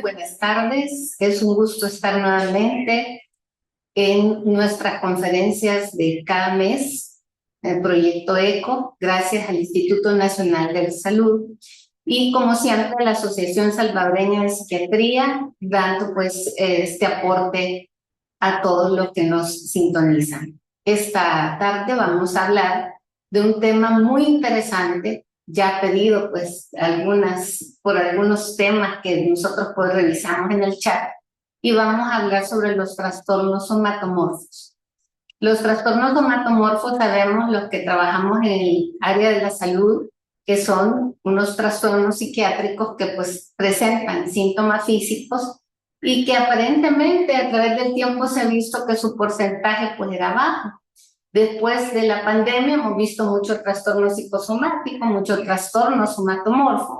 buenas tardes. Es un gusto estar nuevamente en nuestras conferencias de cada mes, el Proyecto ECO, gracias al Instituto Nacional de la Salud y, como siempre, la Asociación Salvadoreña de Psiquiatría, dando pues este aporte a todos los que nos sintonizan. Esta tarde vamos a hablar de un tema muy interesante, ya pedido pues por algunos temas que nosotros pues revisamos en el chat, y vamos a hablar sobre los trastornos somatomorfos. Los trastornos somatomorfos sabemos los que trabajamos en el área de la salud, que son unos trastornos psiquiátricos que pues presentan síntomas físicos y que aparentemente a través del tiempo se ha visto que su porcentaje pues era bajo. Después de la pandemia hemos visto mucho trastorno psicosomático, mucho trastorno somatomorfo,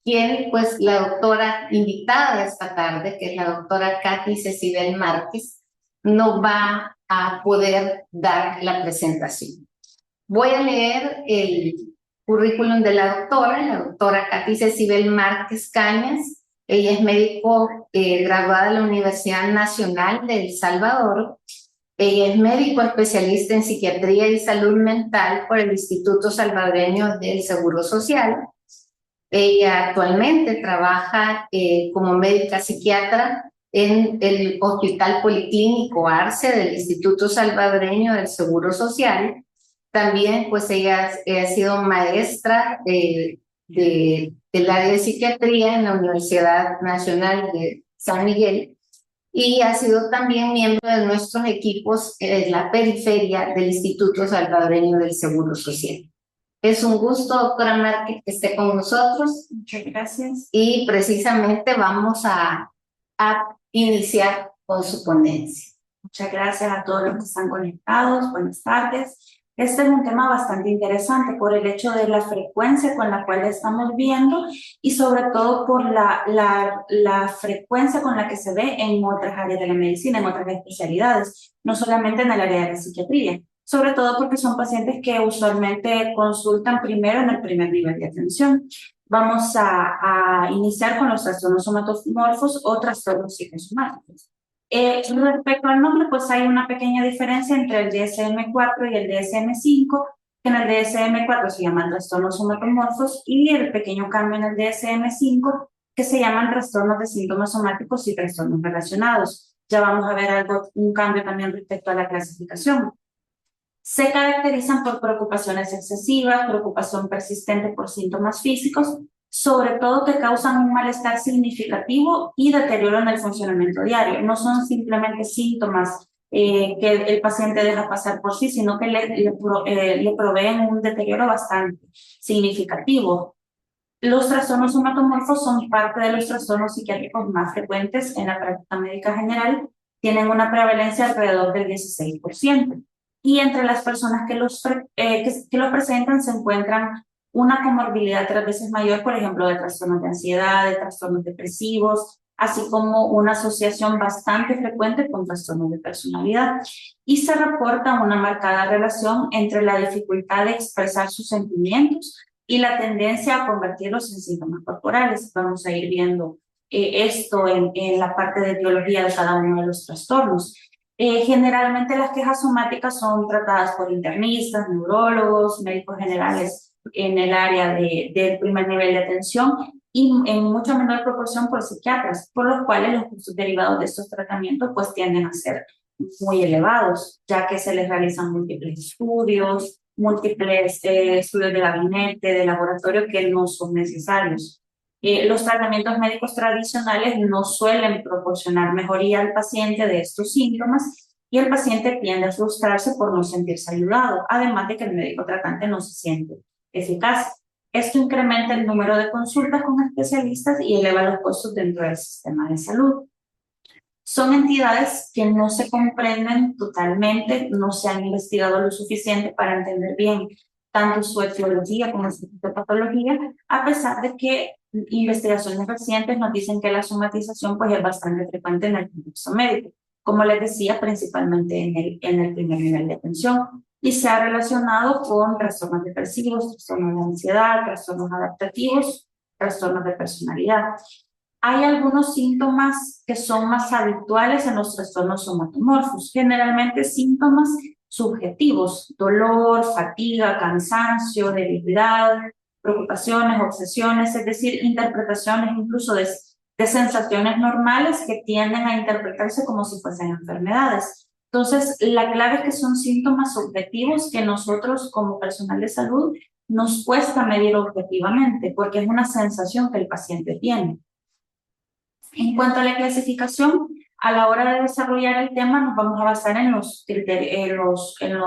quien pues la doctora invitada esta tarde, que es la doctora Katy Cecibel Márquez, nos va a poder dar la presentación. Voy a leer el currículum de la doctora Katy Cecibel Márquez Cañas. Ella es médico graduada de la Universidad Nacional de El Salvador. Ella es médico especialista en psiquiatría y salud mental por el Instituto Salvadoreño del Seguro Social. Ella actualmente trabaja como médica psiquiatra en el Hospital Policlínico Arce del Instituto Salvadoreño del Seguro Social. También pues ella ha sido maestra del área de psiquiatría en la Universidad Nacional de San Miguel, y ha sido también miembro de nuestros equipos en la periferia del Instituto Salvadoreño del Seguro Social. Es un gusto, doctora Márquez, que esté con nosotros. Muchas gracias. Y precisamente vamos a iniciar con su ponencia. Muchas gracias a todos los que están conectados. Buenas tardes. Este es un tema bastante interesante por el hecho de la frecuencia con la cual estamos viendo y sobre todo por la frecuencia con la que se ve en otras áreas de la medicina, en otras especialidades, no solamente en el área de la psiquiatría, sobre todo porque son pacientes que usualmente consultan primero en el primer nivel de atención. Vamos a iniciar con los trastornos somatomorfos o trastornos psicosomáticos. Respecto al nombre, pues hay una pequeña diferencia entre el DSM-4 y el DSM-5, que en el DSM-4 se llaman trastornos somatomorfos y el pequeño cambio en el DSM-5, que se llaman trastornos de síntomas somáticos y trastornos relacionados. Ya vamos a ver un cambio también respecto a la clasificación. Se caracterizan por preocupaciones excesivas, preocupación persistente por síntomas físicos, sobre todo que causan un malestar significativo y deterioro en el funcionamiento diario. No son simplemente síntomas que el paciente deja pasar por sí, sino que le proveen un deterioro bastante significativo. Los trastornos somatomorfos son parte de los trastornos psiquiátricos más frecuentes en la práctica médica general. Tienen una prevalencia alrededor del 16%. Y entre las personas que los presentan se encuentran una comorbilidad 3 veces mayor, por ejemplo, de trastornos de ansiedad, de trastornos depresivos, así como una asociación bastante frecuente con trastornos de personalidad. Y se reporta una marcada relación entre la dificultad de expresar sus sentimientos y la tendencia a convertirlos en síntomas corporales. Vamos a ir viendo esto en la parte de etiología de cada uno de los trastornos. Generalmente las quejas somáticas son tratadas por internistas, neurólogos, médicos generales en el área del primer nivel de atención y en mucha menor proporción por psiquiatras, por los cuales los costos derivados de estos tratamientos pues tienden a ser muy elevados, ya que se les realizan múltiples estudios, múltiples estudios de gabinete, de laboratorio que no son necesarios. Los tratamientos médicos tradicionales no suelen proporcionar mejoría al paciente de estos síntomas y el paciente tiende a frustrarse por no sentirse ayudado, además de que el médico tratante no se siente eficaz. Esto incrementa el número de consultas con especialistas y eleva los costos dentro del sistema de salud. Son entidades que no se comprenden totalmente, no se han investigado lo suficiente para entender bien tanto su etiología como su patología, a pesar de que investigaciones recientes nos dicen que la somatización pues, es bastante frecuente en el contexto médico, como les decía, principalmente en el primer nivel de atención, y se ha relacionado con trastornos depresivos, trastornos de ansiedad, trastornos adaptativos, trastornos de personalidad. Hay algunos síntomas que son más habituales en los trastornos somatomorfos, generalmente síntomas subjetivos, dolor, fatiga, cansancio, debilidad, preocupaciones, obsesiones, es decir, interpretaciones incluso de sensaciones normales que tienden a interpretarse como si fuesen enfermedades. Entonces, la clave es que son síntomas subjetivos que nosotros como personal de salud nos cuesta medir objetivamente porque es una sensación que el paciente tiene. En cuanto a la clasificación, a la hora de desarrollar el tema nos vamos a basar en los criterios, en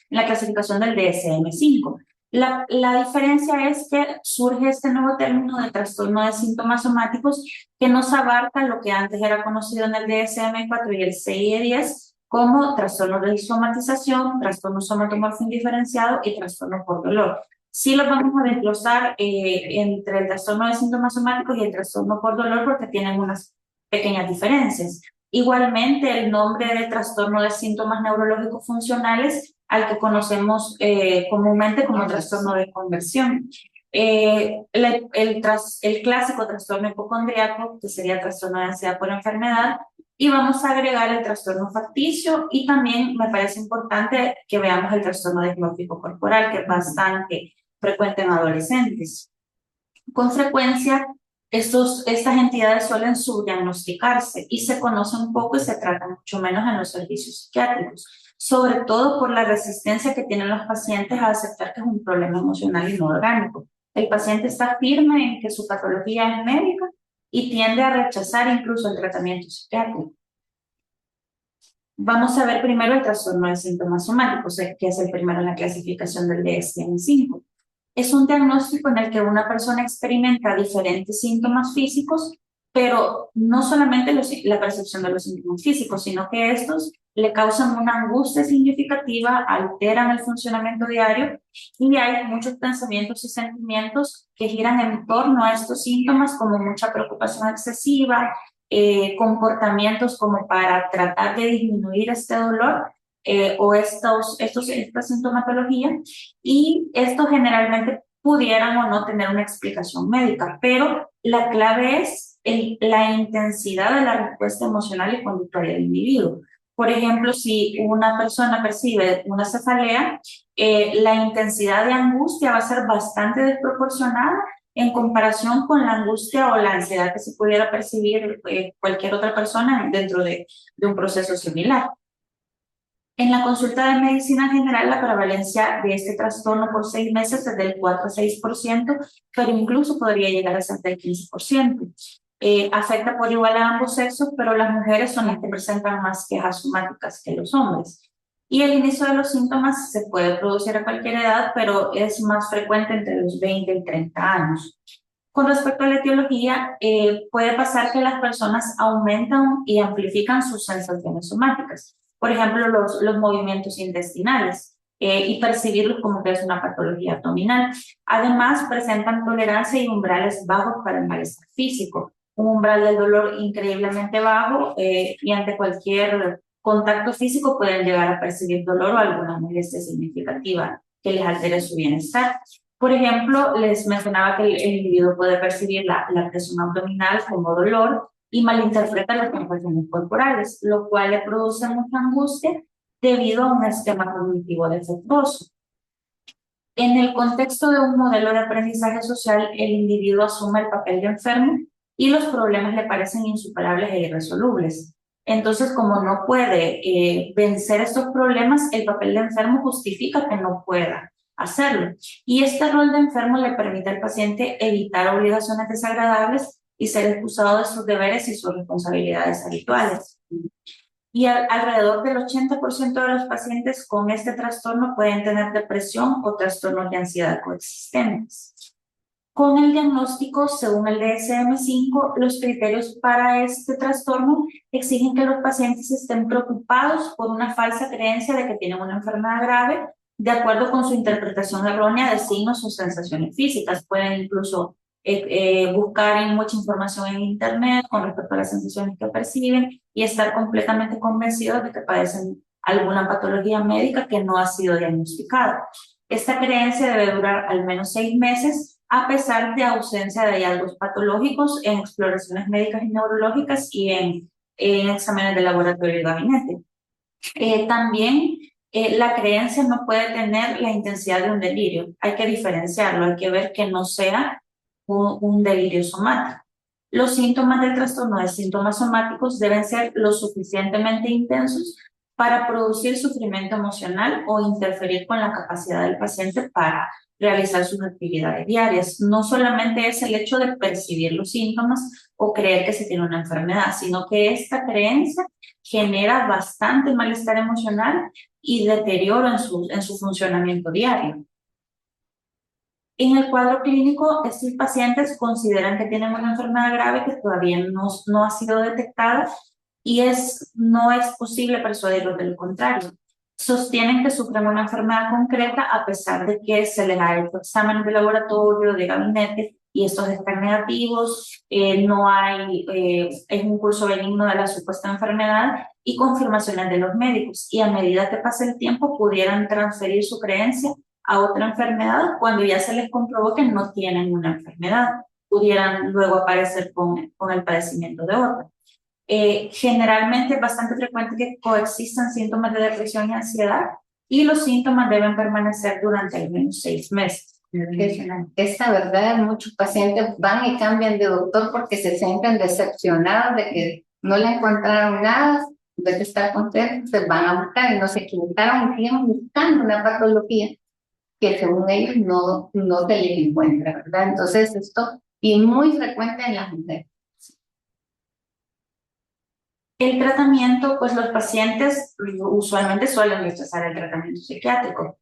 la clasificación del DSM-5. La diferencia es que surge este nuevo término de trastorno de síntomas somáticos que nos abarca lo que antes era conocido en el DSM-4 y el CIE-10 como trastorno de somatización, trastorno somatomorfo indiferenciado y trastorno por dolor. Sí los vamos a desglosar entre el trastorno de síntomas somáticos y el trastorno por dolor porque tienen unas pequeñas diferencias. Igualmente, el nombre de trastorno de síntomas neurológicos funcionales al que conocemos comúnmente como trastorno de conversión. El clásico trastorno hipocondríaco, que sería trastorno de ansiedad por enfermedad, y vamos a agregar el trastorno facticio y también me parece importante que veamos el trastorno diagnóstico corporal, que es bastante frecuente en adolescentes. Con frecuencia, estas entidades suelen subdiagnosticarse y se conocen poco y se tratan mucho menos en los servicios psiquiátricos, sobre todo por la resistencia que tienen los pacientes a aceptar que es un problema emocional y no orgánico. El paciente está firme en que su patología es médica y tiende a rechazar incluso el tratamiento psiquiátrico. Vamos a ver primero el trastorno de síntomas somáticos, que es el primero en la clasificación del DSM-5. Es un diagnóstico en el que una persona experimenta diferentes síntomas físicos, pero no solamente la percepción de los síntomas físicos, sino que estos le causan una angustia significativa, alteran el funcionamiento diario y hay muchos pensamientos y sentimientos que giran en torno a estos síntomas, como mucha preocupación excesiva, comportamientos como para tratar de disminuir este dolor o esta sintomatología, y esto generalmente pudieran o no tener una explicación médica, pero la clave es la intensidad de la respuesta emocional y conductual del individuo. Por ejemplo, si una persona percibe una cefalea, la intensidad de angustia va a ser bastante desproporcionada en comparación con la angustia o la ansiedad que se pudiera percibir cualquier otra persona dentro de un proceso similar. En la consulta de medicina general, la prevalencia de este trastorno por 6 meses es del 4 a 6%, pero incluso podría llegar a ser del 15%. Afecta por igual a ambos sexos, pero las mujeres son las que presentan más quejas somáticas que los hombres. Y el inicio de los síntomas se puede producir a cualquier edad, pero es más frecuente entre los 20 y 30 años. Con respecto a la etiología, puede pasar que las personas aumentan y amplifican sus sensaciones somáticas. Por ejemplo, los movimientos intestinales y percibirlos como que es una patología abdominal. Además, presentan tolerancia y umbrales bajos para el malestar físico. Un umbral del dolor increíblemente bajo y ante cualquier contacto físico pueden llegar a percibir dolor o alguna molestia significativa que les altere su bienestar. Por ejemplo, les mencionaba que el individuo puede percibir la presión abdominal como dolor y malinterpreta las sensaciones corporales, lo cual le produce mucha angustia debido a un esquema cognitivo defectuoso. En el contexto de un modelo de aprendizaje social, el individuo asume el papel de enfermo y los problemas le parecen insuperables e irresolubles. Entonces, como no puede vencer estos problemas, el papel de enfermo justifica que no pueda hacerlo. Y este rol de enfermo le permite al paciente evitar obligaciones desagradables y ser excusado de sus deberes y sus responsabilidades habituales. Y alrededor del 80% de los pacientes con este trastorno pueden tener depresión o trastornos de ansiedad coexistentes. Con el diagnóstico, según el DSM-5, los criterios para este trastorno exigen que los pacientes estén preocupados por una falsa creencia de que tienen una enfermedad grave, de acuerdo con su interpretación errónea de signos o sensaciones físicas. Pueden incluso buscar mucha información en internet con respecto a las sensaciones que perciben y estar completamente convencidos de que padecen alguna patología médica que no ha sido diagnosticada. Esta creencia debe durar al menos 6 meses a pesar de ausencia de hallazgos patológicos en exploraciones médicas y neurológicas y en exámenes de laboratorio y gabinete. También la creencia no puede tener la intensidad de un delirio. Hay que diferenciarlo, hay que ver que no sea un delirio somático. Los síntomas del trastorno de síntomas somáticos deben ser lo suficientemente intensos para producir sufrimiento emocional o interferir con la capacidad del paciente para realizar sus actividades diarias. No solamente es el hecho de percibir los síntomas o creer que se tiene una enfermedad, sino que esta creencia genera bastante malestar emocional y deterioro en su funcionamiento diario. En el cuadro clínico, estos pacientes consideran que tienen una enfermedad grave que todavía no ha sido detectada y no es posible persuadirlos de lo contrario. Sostienen que sufren una enfermedad concreta a pesar de que se les ha hecho exámenes de laboratorio, de gabinete, y estos están negativos, es un curso benigno de la supuesta enfermedad y confirmaciones de los médicos. Y a medida que pasa el tiempo, pudieran transferir su creencia a otra enfermedad cuando ya se les comprobó que no tienen una enfermedad. Pudieran luego aparecer con el padecimiento de otra. Generalmente es bastante frecuente que coexistan síntomas de depresión y ansiedad y los síntomas deben permanecer durante al menos 6 meses. Esta verdad, muchos pacientes van y cambian de doctor porque se sienten decepcionados de que no le encontraron nada, en vez de estar contentos, se van a buscar y no se equivocaron y siguen buscando una patología que según ellos no se les encuentra, ¿verdad? Entonces esto, y muy frecuente en las mujeres. El tratamiento, pues los pacientes usualmente suelen rechazar el tratamiento psiquiátrico.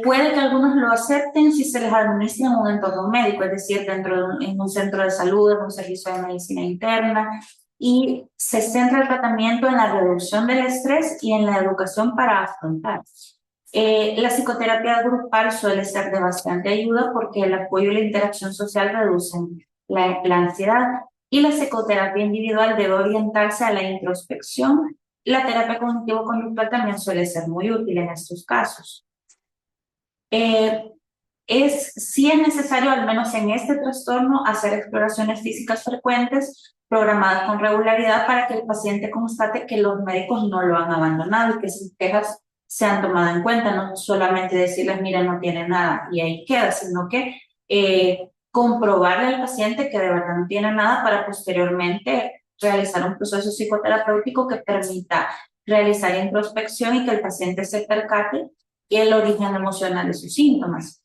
Puede que algunos lo acepten si se les administra en un entorno médico, es decir, en un centro de salud, en un servicio de medicina interna, y se centra el tratamiento en la reducción del estrés y en la educación para afrontar. La psicoterapia grupal suele ser de bastante ayuda porque el apoyo y la interacción social reducen la ansiedad. Y la psicoterapia individual debe orientarse a la introspección. La terapia cognitivo-conductual también suele ser muy útil en estos casos. Sí es necesario, al menos en este trastorno, hacer exploraciones físicas frecuentes, programadas con regularidad para que el paciente constate que los médicos no lo han abandonado y que sus quejas se han tomado en cuenta, no solamente decirles, mira, no tiene nada y ahí queda, sino que comprobarle al paciente que de verdad no tiene nada para posteriormente realizar un proceso psicoterapéutico que permita realizar introspección y que el paciente se percate el origen emocional de sus síntomas.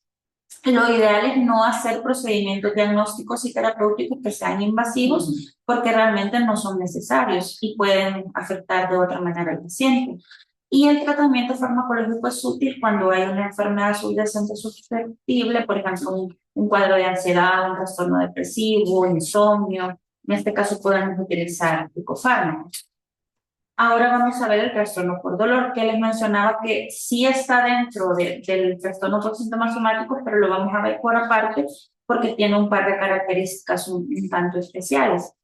Lo ideal es no hacer procedimientos diagnósticos y terapéuticos que sean invasivos porque realmente no son necesarios y pueden afectar de otra manera al paciente. Y el tratamiento farmacológico es útil cuando hay una enfermedad subyacente susceptible, por ejemplo, un cuadro de ansiedad, un trastorno depresivo, insomnio. En este caso podemos utilizar psicofármacos. Ahora vamos a ver el trastorno por dolor, que les mencionaba que sí está dentro del trastorno por síntomas somáticos, pero lo vamos a ver por aparte porque tiene un par de características un tanto especiales.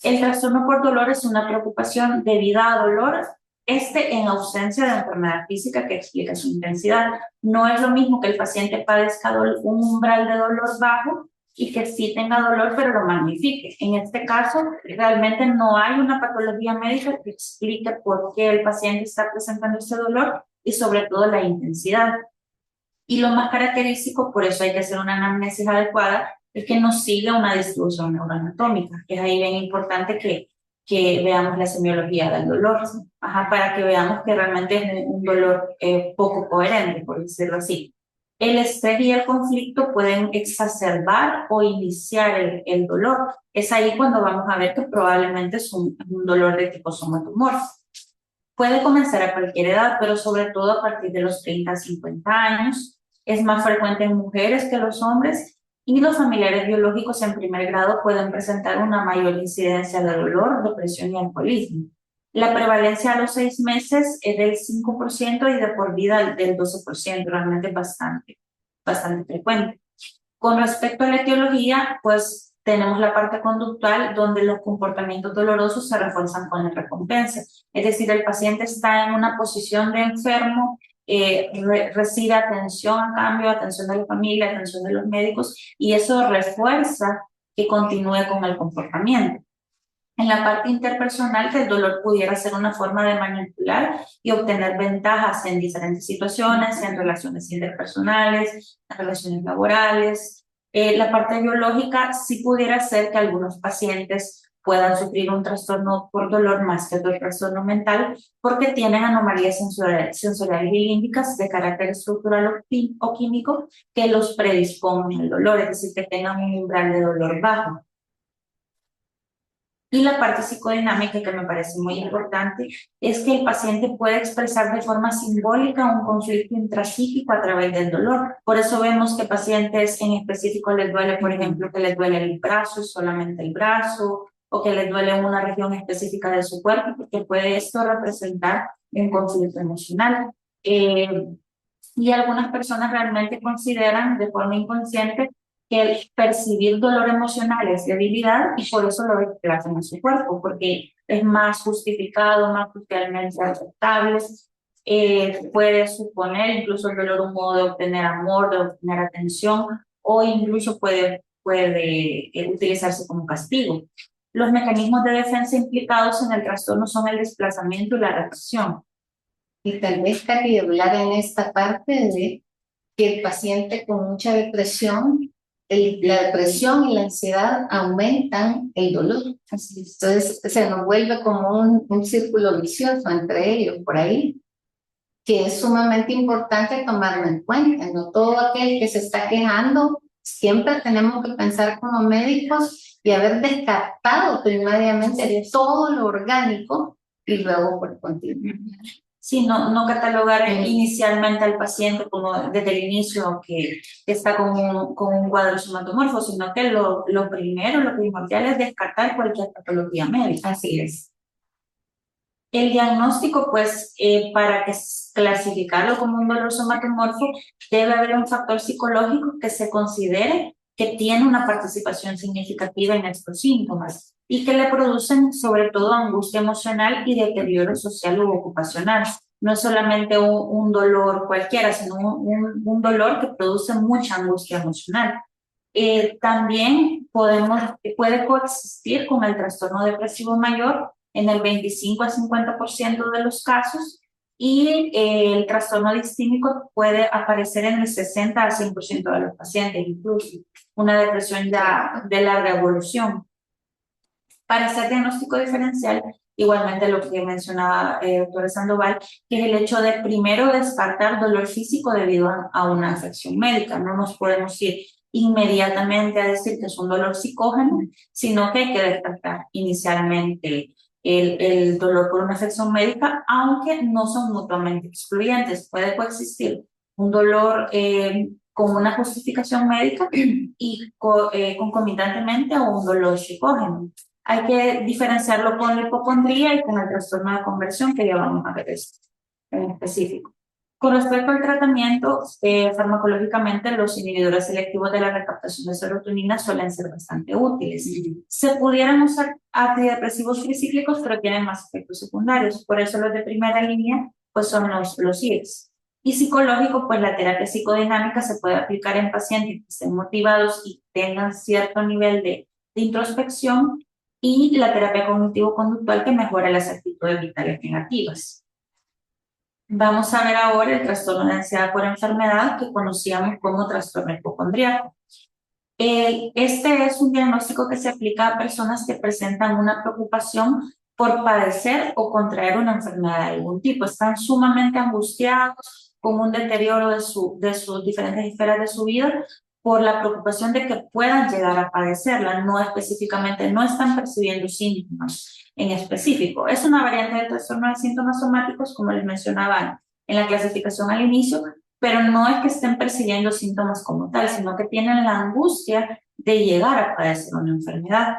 El trastorno por dolor es una preocupación debida a dolor, en ausencia de enfermedad física que explica su intensidad. No es lo mismo que el paciente padezca un umbral de dolor bajo y que sí tenga dolor, pero lo magnifique. En este caso, realmente no hay una patología médica que explique por qué el paciente está presentando ese dolor y sobre todo la intensidad. Y lo más característico, por eso hay que hacer una anamnesis adecuada, es que no sigue una distribución neuroanatómica. Es ahí bien importante que veamos la semiología del dolor, para que veamos que realmente es un dolor poco coherente, por decirlo así. El estrés y el conflicto pueden exacerbar o iniciar el dolor. Es ahí cuando vamos a ver que probablemente es un dolor de tipo somatomorfo. Puede comenzar a cualquier edad, pero sobre todo a partir de los 30 a 50 años. Es más frecuente en mujeres que los hombres y los familiares biológicos en primer grado pueden presentar una mayor incidencia de dolor, depresión y alcoholismo. La prevalencia a los 6 meses es del 5% y de por vida del 12%, realmente bastante frecuente. Con respecto a la etiología, pues tenemos la parte conductual donde los comportamientos dolorosos se refuerzan con la recompensa. Es decir, el paciente está en una posición de enfermo recibe atención a cambio, atención de la familia, atención de los médicos, y eso refuerza que continúe con el comportamiento. En la parte interpersonal, que el dolor pudiera ser una forma de manipular y obtener ventajas en diferentes situaciones, en relaciones interpersonales, en relaciones laborales. La parte biológica sí pudiera ser que algunos pacientes puedan sufrir un trastorno por dolor más que otro trastorno mental porque tienen anomalías sensoriales y límbicas de carácter estructural o químico que los predispongan al dolor, es decir, que tengan un umbral de dolor bajo. Y la parte psicodinámica, que me parece muy importante, es que el paciente puede expresar de forma simbólica un conflicto intrapsíquico a través del dolor. Por eso vemos que pacientes en específico les duele, por ejemplo, que les duele el brazo, solamente el brazo, o que les duele una región específica de su cuerpo, porque puede esto representar un conflicto emocional. Y algunas personas realmente consideran de forma inconsciente que el percibir dolor emocional es debilidad y por eso lo desplazan en su cuerpo, porque es más justificado, más socialmente aceptable. Puede suponer incluso el dolor un modo de obtener amor, de obtener atención, o incluso puede utilizarse como castigo. Los mecanismos de defensa implicados en el trastorno son el desplazamiento y la represión. Y tal vez, Cari, hablar en esta parte de que el paciente con mucha depresión, la depresión y la ansiedad aumentan el dolor. Así es. Entonces se nos vuelve como un círculo vicioso entre ellos por ahí, que es sumamente importante tomarlo en cuenta. No todo aquel que se está quejando, siempre tenemos que pensar como médicos y haber descartado primariamente todo lo orgánico y luego por continuar. Sí, no catalogar inicialmente al paciente como desde el inicio que está con un cuadro somatomorfo, sino que lo primero, lo primordial es descartar cualquier patología médica. Así es. El diagnóstico, pues, para clasificarlo como un dolor somatomorfo, debe haber un factor psicológico que se considere que tiene una participación significativa en estos síntomas y que le producen sobre todo angustia emocional y deterioro social u ocupacional. No es solamente un dolor cualquiera, sino un dolor que produce mucha angustia emocional. También puede coexistir con el trastorno depresivo mayor en el 25 a 50% de los casos y el trastorno distímico puede aparecer en el 60 a 100% de los pacientes, incluso una depresión ya de larga evolución. Para hacer diagnóstico diferencial, igualmente lo que mencionaba doctora Sandoval, que es el hecho de primero descartar dolor físico debido a una afección médica. No nos podemos ir inmediatamente a decir que es un dolor psicógeno, sino que hay que descartar inicialmente el dolor por una afección médica, aunque no son mutuamente excluyentes. Puede coexistir un dolor con una justificación médica y concomitantemente a un dolor psicógeno. Hay que diferenciarlo con la hipocondría y con el trastorno de conversión, que ya vamos a ver esto en específico. Con respecto al tratamiento, farmacológicamente los inhibidores selectivos de la recaptación de serotonina suelen ser bastante útiles. Se pudieran usar antidepresivos tricíclicos, pero tienen más efectos secundarios. Por eso los de primera línea pues son los IES. Y psicológico, pues la terapia psicodinámica se puede aplicar en pacientes que estén motivados y tengan cierto nivel de introspección, y la terapia cognitivo-conductual que mejora las actitudes vitales negativas. Vamos a ver ahora el trastorno de ansiedad por enfermedad que conocíamos como trastorno hipocondríaco. Este es un diagnóstico que se aplica a personas que presentan una preocupación por padecer o contraer una enfermedad de algún tipo. Están sumamente angustiados con un deterioro de sus diferentes esferas de su vida por la preocupación de que puedan llegar a padecerla. No específicamente, no están percibiendo síntomas en específico. Es una variante del trastorno de síntomas somáticos, como les mencionaba en la clasificación al inicio, pero no es que estén percibiendo síntomas como tal, sino que tienen la angustia de llegar a padecer una enfermedad.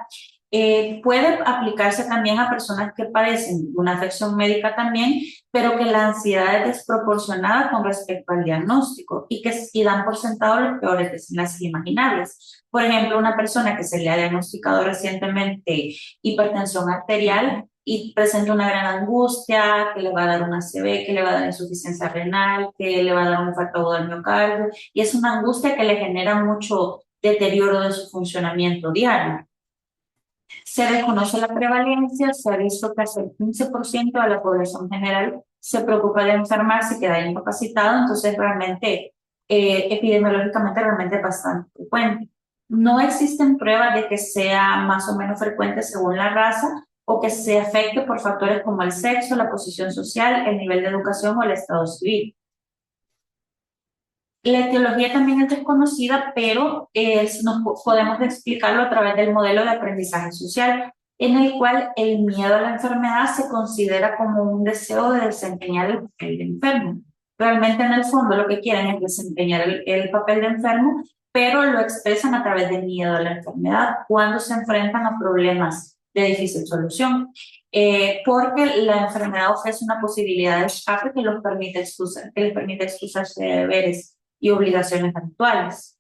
Puede aplicarse también a personas que padecen una afección médica también, pero que la ansiedad es desproporcionada con respecto al diagnóstico y dan por sentado los peores desenlaces imaginables. Por ejemplo, una persona que se le ha diagnosticado recientemente hipertensión arterial y presenta una gran angustia, que le va a dar una ACV, que le va a dar insuficiencia renal, que le va a dar un infarto agudo al miocardio, y es una angustia que le genera mucho deterioro de su funcionamiento diario. Se desconoce la prevalencia, se ha visto que hasta el 15% de la población general se preocupa de enfermarse y queda incapacitado, entonces realmente, epidemiológicamente realmente es bastante frecuente. No existen pruebas de que sea más o menos frecuente según la raza o que se afecte por factores como el sexo, la posición social, el nivel de educación o el estado civil. La etiología también es desconocida, pero podemos explicarlo a través del modelo de aprendizaje social, en el cual el miedo a la enfermedad se considera como un deseo de desempeñar el papel de enfermo. Realmente en el fondo lo que quieren es desempeñar el papel de enfermo, pero lo expresan a través del miedo a la enfermedad cuando se enfrentan a problemas de difícil solución. Porque la enfermedad ofrece una posibilidad de escape que les permite excusarse de deberes y obligaciones actuales.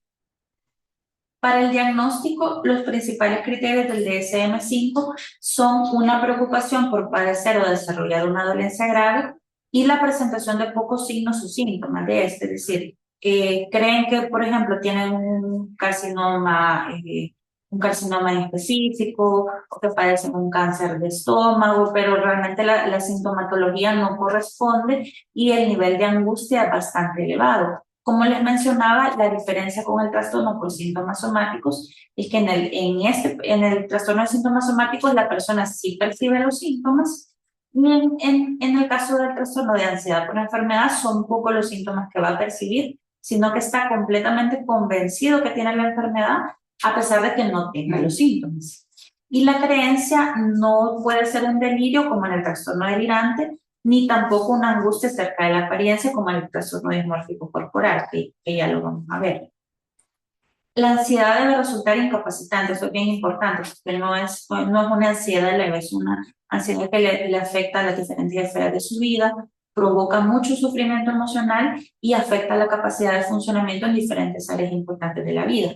Para el diagnóstico, los principales criterios del DSM-5 son una preocupación por padecer o desarrollar una dolencia grave y la presentación de pocos signos o síntomas de este, es decir, creen que, por ejemplo, tienen un carcinoma en específico o que padecen un cáncer de estómago, pero realmente la sintomatología no corresponde y el nivel de angustia es bastante elevado. Como les mencionaba, la diferencia con el trastorno por síntomas somáticos es que en el trastorno de síntomas somáticos la persona sí percibe los síntomas y en el caso del trastorno de ansiedad por enfermedad son pocos los síntomas que va a percibir, sino que está completamente convencido que tiene la enfermedad a pesar de que no tenga los síntomas. Y la creencia no puede ser un delirio como en el trastorno delirante, ni tampoco una angustia acerca de la apariencia como en el trastorno dismórfico corporal, que ya lo vamos a ver. La ansiedad debe resultar incapacitante, eso es bien importante, porque no es una ansiedad leve, es una ansiedad que le afecta a las diferentes esferas de su vida, provoca mucho sufrimiento emocional y afecta la capacidad de funcionamiento en diferentes áreas importantes de la vida.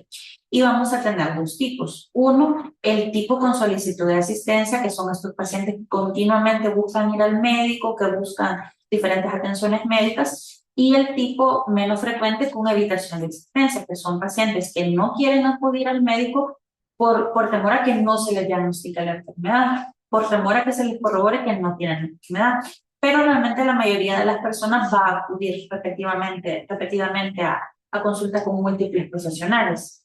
Y vamos a tener dos tipos. Uno, el tipo con solicitud de asistencia, que son estos pacientes que continuamente buscan ir al médico, que buscan diferentes atenciones médicas, y el tipo menos frecuente con evitación de asistencia, que son pacientes que no quieren acudir al médico por temor a que no se les diagnostique la enfermedad, por temor a que se les corrobore que no tienen la enfermedad. Pero realmente la mayoría de las personas va a acudir repetidamente a consulta con múltiples profesionales.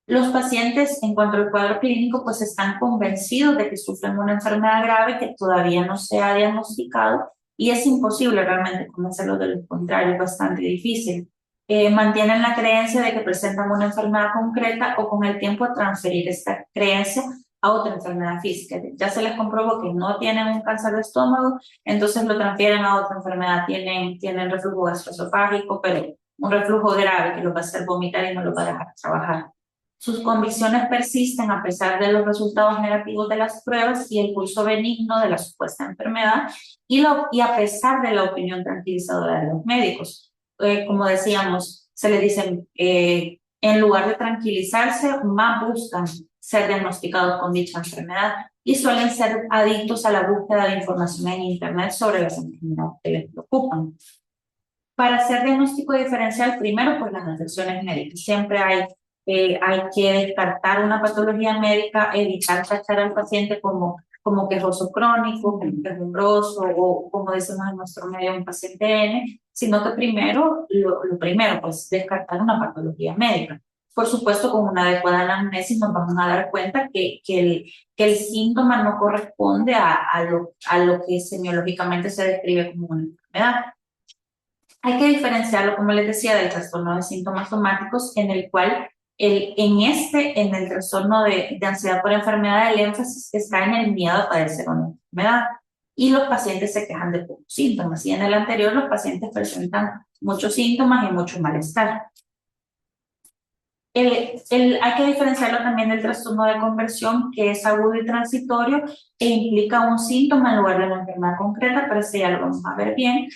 Los pacientes, en cuanto al cuadro clínico, pues están convencidos de que sufren una enfermedad grave que todavía no se ha diagnosticado y es imposible realmente convencerlos de lo contrario, es bastante difícil. Mantienen la creencia de que presentan una enfermedad concreta o con el tiempo transferir esta creencia a otra enfermedad física. Ya se les comprobó que no tienen un cáncer de estómago, entonces lo transfieren a otra enfermedad, tienen reflujo gastroesofágico, pero un reflujo grave que los va a hacer vomitar y no los va a dejar trabajar. Sus convicciones persisten a pesar de los resultados negativos de las pruebas y el pulso benigno de la supuesta enfermedad y a pesar de la opinión tranquilizadora de los médicos. Como decíamos, se les dicen, en lugar de tranquilizarse, más buscan ser diagnosticados con dicha enfermedad y suelen ser adictos a la búsqueda de información en Internet sobre las enfermedades que les preocupan. Para hacer diagnóstico diferencial, primero, pues las detecciones médicas. Siempre hay que descartar una patología médica, evitar tachar al paciente como quejoso crónico, quejumbroso o como decimos en nuestro medio un paciente N, sino que primero, lo primero, pues descartar una patología médica. Por supuesto, con una adecuada anamnesis nos vamos a dar cuenta que el síntoma no corresponde a lo que semiológicamente se describe como una enfermedad. Hay que diferenciarlo, como les decía, del trastorno de síntomas somáticos, en el cual en el trastorno de ansiedad por enfermedad, el énfasis está en el miedo a padecer una enfermedad y los pacientes se quejan de pocos síntomas y en el anterior los pacientes presentan muchos síntomas y mucho malestar. Hay que diferenciarlo también del trastorno de conversión, que es agudo y transitorio e implica un síntoma en lugar de una enfermedad concreta, pero eso ya lo vamos a ver bien.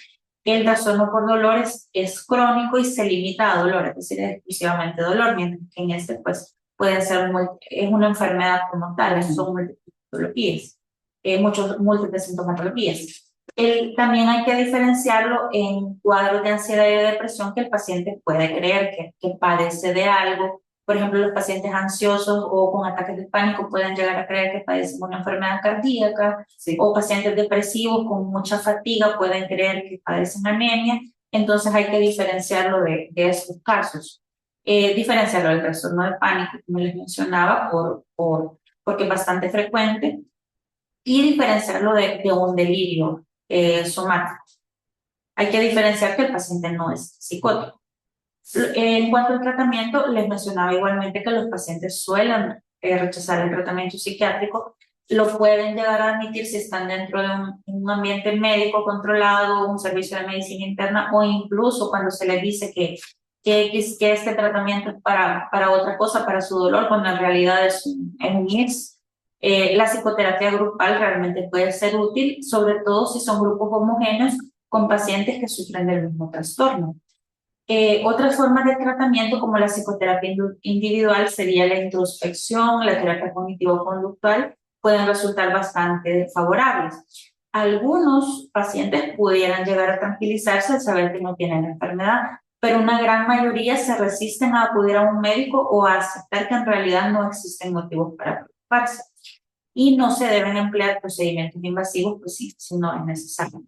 El trastorno por dolores es crónico y se limita a dolor, es decir, es exclusivamente dolor, mientras que en este pues puede ser es una enfermedad como tal, son múltiples patologías. múltiples sintomatologías. También hay que diferenciarlo en cuadros de ansiedad y de depresión que el paciente puede creer que padece de algo. Por ejemplo, los pacientes ansiosos o con ataques de pánico pueden llegar a creer que padecen una enfermedad cardíaca, sí. O pacientes depresivos con mucha fatiga pueden creer que padecen anemia. Entonces hay que diferenciarlo de esos casos. Diferenciarlo del trastorno de pánico, como les mencionaba, porque es bastante frecuente, y diferenciarlo de un delirio somático. Hay que diferenciar que el paciente no es psicótico. En cuanto al tratamiento, les mencionaba igualmente que los pacientes suelen rechazar el tratamiento psiquiátrico. Lo pueden llegar a admitir si están dentro de un ambiente médico controlado, un servicio de medicina interna, o incluso cuando se les dice que este tratamiento es para otra cosa, para su dolor, cuando en realidad es un IES. La psicoterapia grupal realmente puede ser útil, sobre todo si son grupos homogéneos con pacientes que sufren del mismo trastorno. Otras formas de tratamiento como la psicoterapia individual sería la introspección, la terapia cognitivo-conductual, pueden resultar bastante favorables. Algunos pacientes pudieran llegar a tranquilizarse al saber que no tienen la enfermedad, pero una gran mayoría se resisten a acudir a un médico o a aceptar que en realidad no existen motivos para preocuparse. Y no se deben emplear procedimientos invasivos, pues sí, si no es necesario.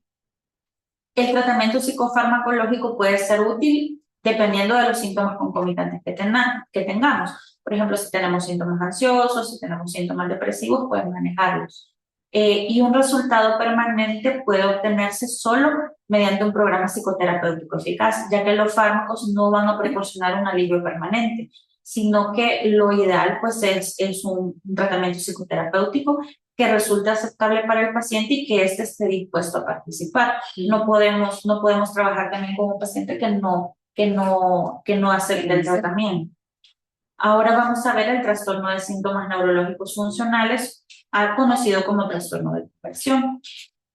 El tratamiento psicofarmacológico puede ser útil dependiendo de los síntomas concomitantes que tengamos. Por ejemplo, si tenemos síntomas ansiosos, si tenemos síntomas depresivos, pueden manejarlos. Y un resultado permanente puede obtenerse solo mediante un programa psicoterapéutico eficaz, ya que los fármacos no van a proporcionar un alivio permanente, sino que lo ideal pues es un tratamiento psicoterapéutico que resulte aceptable para el paciente y que éste esté dispuesto a participar. No podemos trabajar también con un paciente que no acepte el tratamiento. Ahora vamos a ver el trastorno de síntomas neurológicos funcionales, conocido como trastorno de conversión.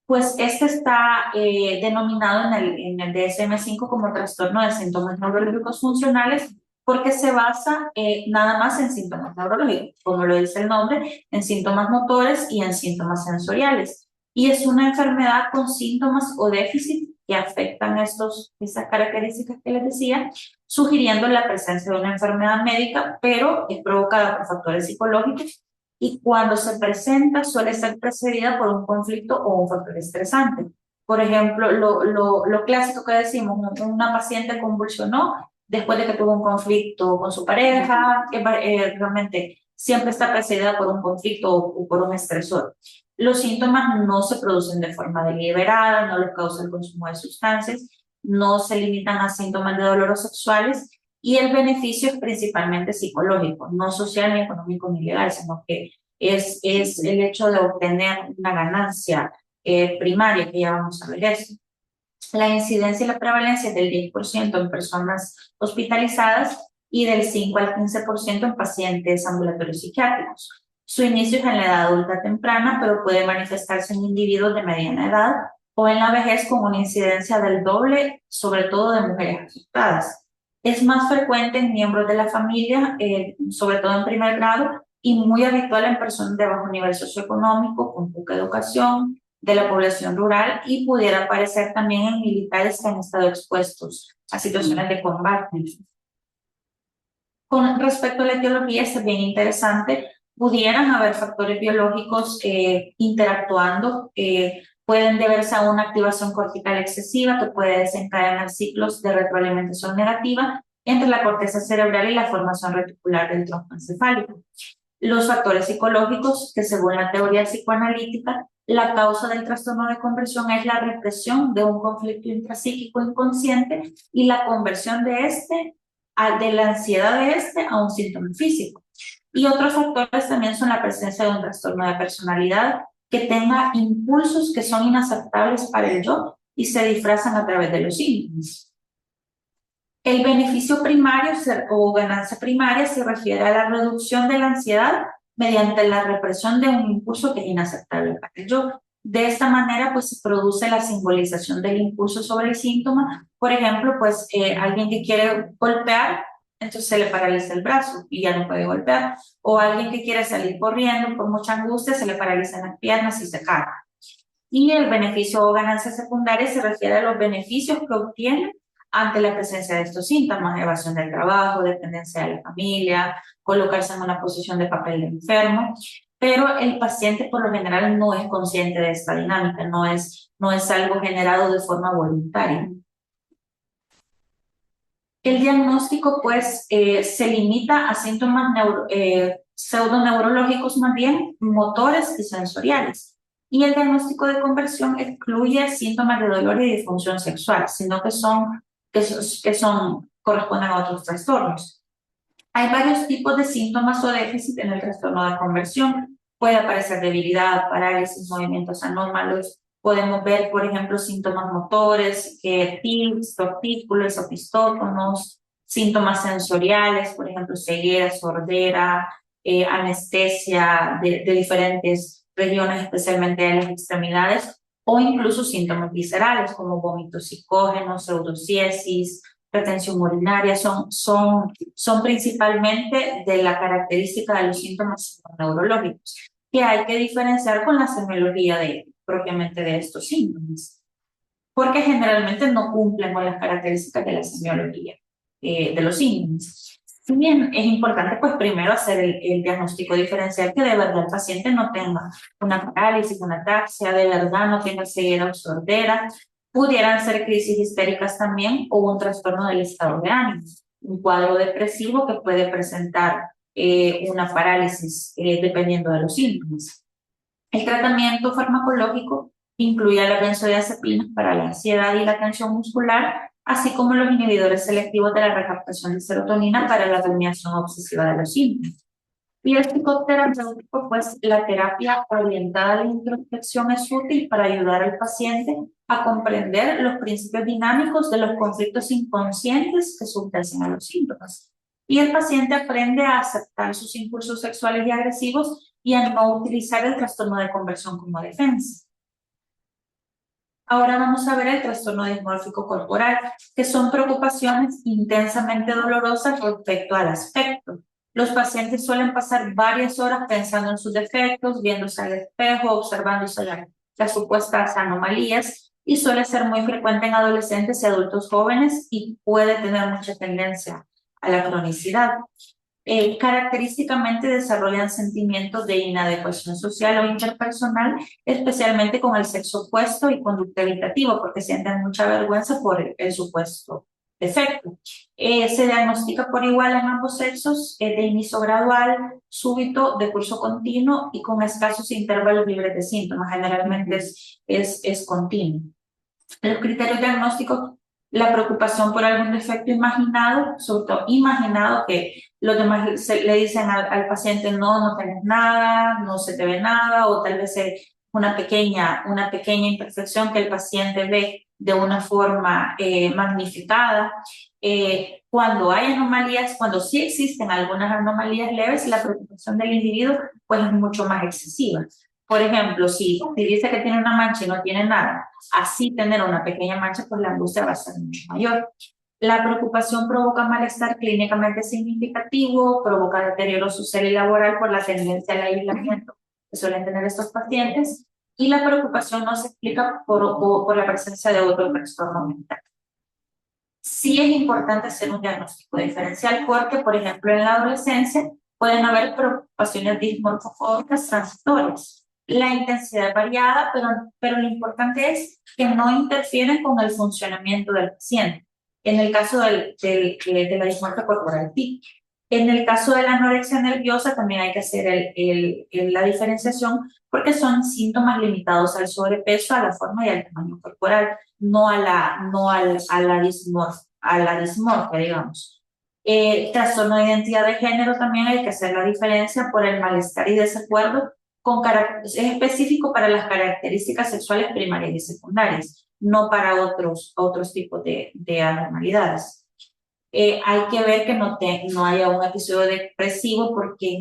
Pues este está denominado en el DSM-5 como trastorno de síntomas neurológicos funcionales porque se basa nada más en síntomas neurológicos, como lo dice el nombre, en síntomas motores y en síntomas sensoriales. Y es una enfermedad con síntomas o déficit que afectan esas características que les decía, sugiriendo la presencia de una enfermedad médica, pero es provocada por factores psicológicos y cuando se presenta suele ser precedida por un conflicto o un factor estresante. Por ejemplo, lo clásico que decimos, una paciente convulsionó después de que tuvo un conflicto con su pareja, que realmente siempre está precedida por un conflicto o por un estresor. Los síntomas no se producen de forma deliberada, no los causa el consumo de sustancias, no se limitan a síntomas de dolor sexuales y el beneficio es principalmente psicológico, no social, ni económico, ni legal, sino que es el hecho de obtener una ganancia primaria, que ya vamos a ver eso. La incidencia y la prevalencia es del 10% en personas hospitalizadas y del 5 al 15% en pacientes ambulatorios psiquiátricos. Su inicio es en la edad adulta temprana, pero puede manifestarse en individuos de mediana edad o en la vejez con una incidencia del doble, sobre todo de mujeres afectadas. Es más frecuente en miembros de la familia, sobre todo en primer grado, y muy habitual en personas de bajo nivel socioeconómico, con poca educación, de la población rural, y pudiera aparecer también en militares que han estado expuestos a situaciones de combate. Con respecto a la etiología, es bien interesante. Pudieran haber factores biológicos interactuando, pueden deberse a una activación cortical excesiva que puede desencadenar ciclos de retroalimentación negativa entre la corteza cerebral y la formación reticular del tronco encefálico. Los factores psicológicos, que según la teoría psicoanalítica, la causa del trastorno de conversión es la represión de un conflicto intrapsíquico inconsciente y la conversión de la ansiedad de a un síntoma físico. Y otros factores también son la presencia de un trastorno de personalidad que tenga impulsos que son inaceptables para el yo y se disfrazan a través de los síntomas. El beneficio primario o ganancia primaria se refiere a la reducción de la ansiedad mediante la represión de un impulso que es inaceptable para el yo. De esta manera, pues se produce la simbolización del impulso sobre el síntoma. Por ejemplo, pues alguien que quiere golpear entonces se le paraliza el brazo y ya no puede golpear. O alguien que quiere salir corriendo por mucha angustia, se le paralizan las piernas y se cae. Y el beneficio o ganancia secundaria se refiere a los beneficios que obtiene ante la presencia de estos síntomas: evasión del trabajo, dependencia de la familia, colocarse en una posición de papel de enfermo. Pero el paciente por lo general no es consciente de esta dinámica, no es algo generado de forma voluntaria. El diagnóstico, pues, se limita a síntomas pseudoneurológicos, más bien motores y sensoriales. Y el diagnóstico de conversión excluye síntomas de dolor y disfunción sexual, sino corresponden a otros trastornos. Hay varios tipos de síntomas o déficit en el trastorno de conversión. Puede aparecer debilidad, parálisis, movimientos anómalos. Podemos ver, por ejemplo, síntomas motores, tics, tortícolis, opistótonos, síntomas sensoriales, por ejemplo, ceguera, sordera, anestesia de diferentes regiones, especialmente de las extremidades, o incluso síntomas viscerales como vómitos psicógenos, pseudociesis, retención urinaria, son principalmente de la característica de los síntomas neurológicos, que hay que diferenciar con la semiología propiamente de estos síntomas, porque generalmente no cumplen con las características de la semiología de los síntomas. Si bien es importante, pues primero hacer el diagnóstico diferencial, que de verdad el paciente no tenga una parálisis, una ataxia, de verdad no tenga ceguera o sordera. Pudieran ser crisis histéricas también o un trastorno del estado de ánimo, un cuadro depresivo que puede presentar una parálisis dependiendo de los síntomas. El tratamiento farmacológico incluye las benzodiazepinas para la ansiedad y la tensión muscular, así como los inhibidores selectivos de la recaptación de serotonina para la dominación obsesiva de los síntomas. Y el psicoterapéutico, pues la terapia orientada a la introspección es útil para ayudar al paciente a comprender los principios dinámicos de los conflictos inconscientes que subyace a los síntomas. Y el paciente aprende a aceptar sus impulsos sexuales y agresivos y a no utilizar el trastorno de conversión como defensa. Ahora vamos a ver el trastorno dismórfico corporal, que son preocupaciones intensamente dolorosas respecto al aspecto. Los pacientes suelen pasar varias horas pensando en sus defectos, viéndose al espejo, observándose las supuestas anomalías, y suele ser muy frecuente en adolescentes y adultos jóvenes y puede tener mucha tendencia a la cronicidad. Característicamente desarrollan sentimientos de inadecuación social o interpersonal, especialmente con el sexo opuesto, y conducta evitativa, porque sienten mucha vergüenza por el supuesto defecto. Se diagnostica por igual en ambos sexos, de inicio gradual, súbito, de curso continuo y con escasos intervalos libres de síntomas. Generalmente es continuo. Los criterios diagnósticos: la preocupación por algún defecto imaginado, sobre todo imaginado, que los demás le dicen al paciente: no tienes nada, no se te ve nada, o tal vez una pequeña imperfección que el paciente ve de una forma magnificada. Cuando hay anomalías, cuando sí existen algunas anomalías leves, la preocupación del individuo pues es mucho más excesiva. Por ejemplo, si dice que tiene una mancha y no tiene nada, así tener una pequeña mancha, pues la angustia va a ser mucho mayor. La preocupación provoca malestar clínicamente significativo, provoca deterioro social y laboral por la tendencia al aislamiento que suelen tener estos pacientes, y la preocupación no se explica por la presencia de otro trastorno mental. Sí es importante hacer un diagnóstico diferencial porque, por ejemplo, en la adolescencia pueden haber preocupaciones dismorfofóbicas transitorias. La intensidad es variada, pero lo importante es que no interfieren con el funcionamiento del paciente. En el caso de la dismorfia corporal TIC. En el caso de la anorexia nerviosa también hay que hacer la diferenciación, porque son síntomas limitados al sobrepeso, a la forma y al tamaño corporal, no a la dismorfia, digamos. Trastorno de identidad de género también hay que hacer la diferencia por el malestar y desacuerdo es específico para las características sexuales primarias y secundarias, no para otros tipos de anormalidades. Hay que ver que no haya un episodio depresivo, porque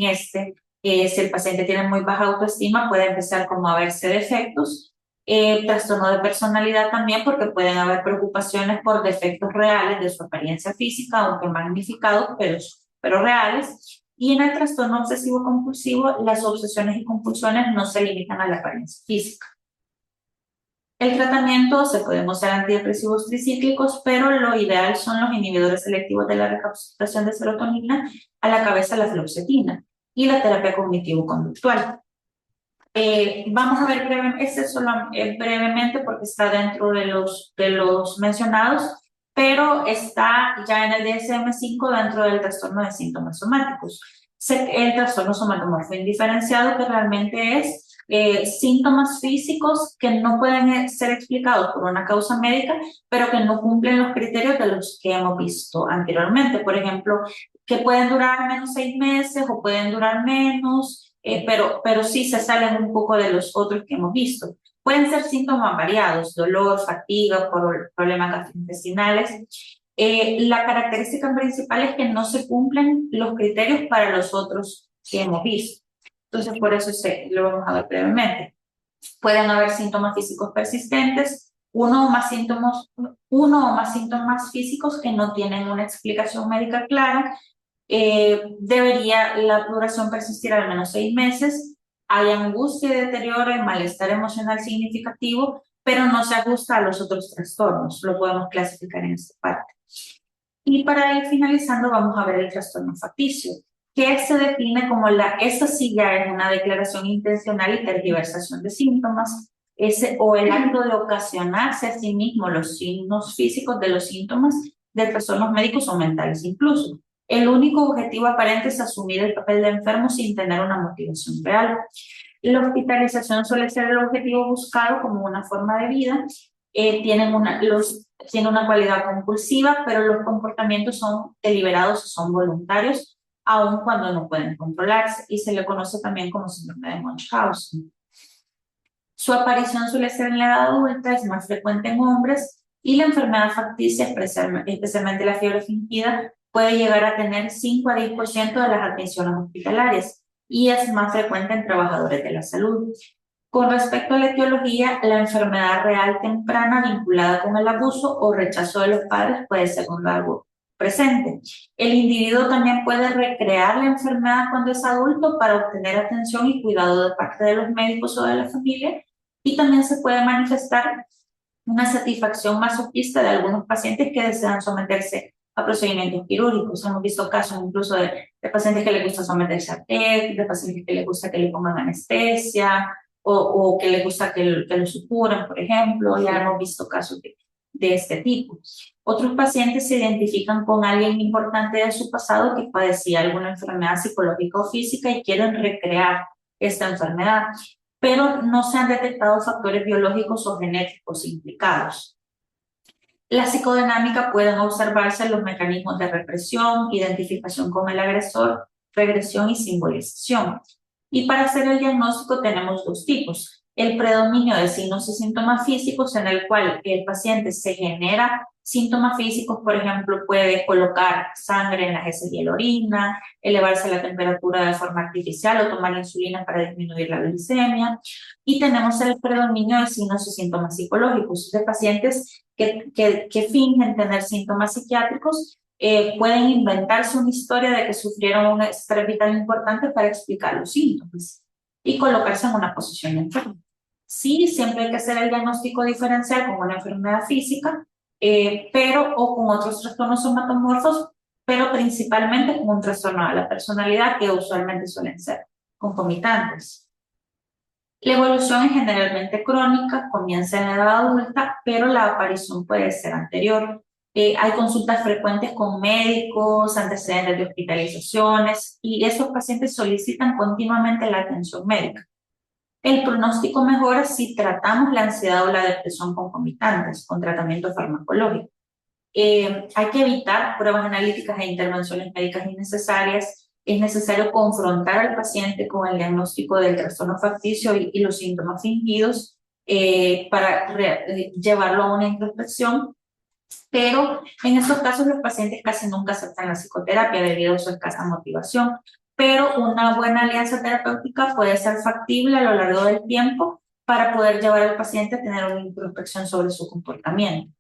si el paciente tiene muy baja autoestima, puede empezar como a verse defectos Trastorno de personalidad también, porque pueden haber preocupaciones por defectos reales de su apariencia física, aunque magnificados, pero reales. Y en el trastorno obsesivo compulsivo, las obsesiones y compulsiones no se limitan a la apariencia física. El tratamiento se pueden usar antidepresivos tricíclicos, pero lo ideal son los inhibidores selectivos de la recaptación de serotonina, a la cabeza la fluoxetina, y la terapia cognitivo-conductual. Vamos a ver brevemente porque está dentro de los mencionados, pero está ya en el DSM-5 dentro del trastorno de síntomas somáticos. El trastorno somatomorfo indiferenciado, que realmente es síntomas físicos que no pueden ser explicados por una causa médica, pero que no cumplen los criterios de los que hemos visto anteriormente. Por ejemplo, que pueden durar menos 6 meses o pueden durar menos, pero sí se salen un poco de los otros que hemos visto. Pueden ser síntomas variados: dolor, fatiga, problemas gastrointestinales. La característica principal es que no se cumplen los criterios para los otros que hemos visto. Entonces, por eso lo vamos a ver brevemente. Pueden haber síntomas físicos persistentes, uno o más síntomas físicos que no tienen una explicación médica clara. Debería la duración persistir al menos 6 meses. Hay angustia y deterioro y malestar emocional significativo, pero no se ajusta a los otros trastornos. Lo podemos clasificar en esta parte. Y para ir finalizando, vamos a ver el trastorno facticio, que se define como esta sí ya es una declaración intencional y tergiversación de síntomas, o el acto de ocasionarse a sí mismo los signos físicos de los síntomas de trastornos médicos o mentales incluso. El único objetivo aparente es asumir el papel de enfermo sin tener una motivación real. La hospitalización suele ser el objetivo buscado como una forma de vida. Tiene una cualidad compulsiva, pero los comportamientos son deliberados o son voluntarios, aun cuando no pueden controlarse, y se le conoce también como síndrome de Munchausen. Su aparición suele ser en la edad adulta, es más frecuente en hombres, y la enfermedad facticia, especialmente la fiebre fingida, puede llegar a tener 5 a 10% de las admisiones hospitalarias, y es más frecuente en trabajadores de la salud. Con respecto a la etiología, la enfermedad real temprana vinculada con el abuso o rechazo de los padres puede ser un algo presente. El individuo también puede recrear la enfermedad cuando es adulto para obtener atención y cuidado de parte de los médicos o de la familia, y también se puede manifestar una satisfacción masoquista de algunos pacientes que desean someterse a procedimientos quirúrgicos. Hemos visto casos incluso de pacientes que les gusta someterse a TEC, de pacientes que les gusta que le pongan anestesia, o que les gusta que lo suturen, por ejemplo. Ya hemos visto casos de este tipo. Otros pacientes se identifican con alguien importante de su pasado que padecía alguna enfermedad psicológica o física y quieren recrear esta enfermedad, pero no se han detectado factores biológicos o genéticos implicados. La psicodinámica pueden observarse en los mecanismos de represión, identificación con el agresor, regresión y simbolización. Y para hacer el diagnóstico tenemos dos tipos: el predominio de signos y síntomas físicos, en el cual el paciente se genera síntomas físicos, por ejemplo, puede colocar sangre en las heces y la orina, elevarse la temperatura de forma artificial o tomar insulina para disminuir la glicemia. Y tenemos el predominio de signos y síntomas psicológicos, de pacientes que fingen tener síntomas psiquiátricos. Pueden inventarse una historia de que sufrieron un estrés vital importante para explicar los síntomas y colocarse en una posición enferma. Sí, siempre hay que hacer el diagnóstico diferencial con una enfermedad física, o con otros trastornos somatomorfos, pero principalmente con un trastorno de la personalidad, que usualmente suelen ser concomitantes. La evolución es generalmente crónica, comienza en la edad adulta, pero la aparición puede ser anterior. Hay consultas frecuentes con médicos, antecedentes de hospitalizaciones, y estos pacientes solicitan continuamente la atención médica. El pronóstico mejora si tratamos la ansiedad o la depresión concomitantes con tratamiento farmacológico. Hay que evitar pruebas analíticas e intervenciones médicas innecesarias. Es necesario confrontar al paciente con el diagnóstico del trastorno facticio y los síntomas fingidos, para llevarlo a una introspección. Pero en estos casos los pacientes casi nunca aceptan la psicoterapia debido a su escasa motivación. Pero una buena alianza terapéutica puede ser factible a lo largo del tiempo, para poder llevar al paciente a tener una introspección sobre su comportamiento.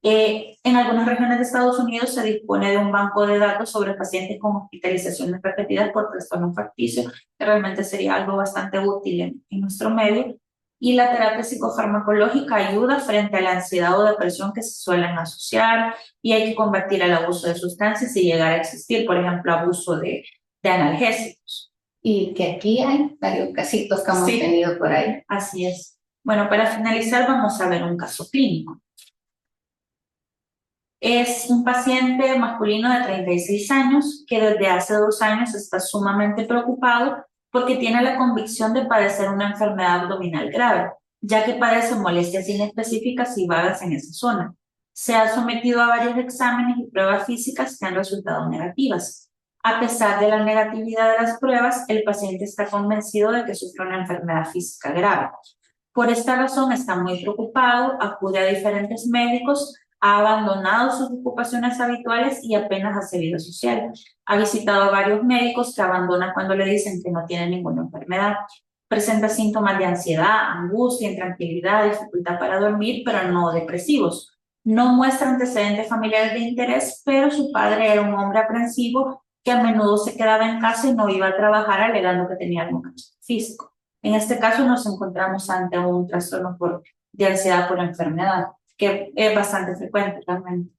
En algunas regiones de Estados Unidos se dispone de un banco de datos sobre pacientes con hospitalizaciones repetidas por trastorno facticio, que realmente sería algo bastante útil en nuestro medio. Y la terapia psicofarmacológica ayuda frente a la ansiedad o depresión que se suelen asociar, y hay que combatir el abuso de sustancias si llegara a existir, por ejemplo, abuso de analgésicos. Y que aquí hay varios casitos que hemos tenido por ahí. Así es. Bueno, para finalizar vamos a ver un caso clínico. Es un paciente masculino de 36 años que desde hace 2 años está sumamente preocupado porque tiene la convicción de padecer una enfermedad abdominal grave, ya que padece molestias inespecíficas y vagas en esa zona. Se ha sometido a varios exámenes y pruebas físicas que han resultado negativas. A pesar de la negatividad de las pruebas, el paciente está convencido de que sufre una enfermedad física grave. Por esta razón está muy preocupado, acude a diferentes médicos, ha abandonado sus ocupaciones habituales y apenas hace vida social. Ha visitado a varios médicos que abandona cuando le dicen que no tiene ninguna enfermedad. Presenta síntomas de ansiedad, angustia, intranquilidad, dificultad para dormir, pero no depresivos. No muestra antecedentes familiares de interés, pero su padre era un hombre aprensivo que a menudo se quedaba en casa y no iba a trabajar alegando que tenía algún cáncer físico. En este caso nos encontramos ante un trastorno de ansiedad por enfermedad, que es bastante frecuente realmente.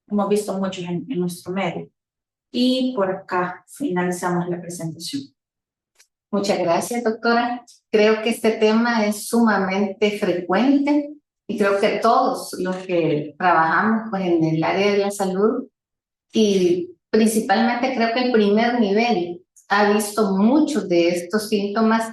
Hemos visto muchos en nuestro medio. Y por acá finalizamos la presentación. Muchas gracias, doctora. Creo que este tema es sumamente frecuente y creo que todos los que trabajamos pues, en el área de la salud y principalmente creo que el primer nivel ha visto muchos de estos síntomas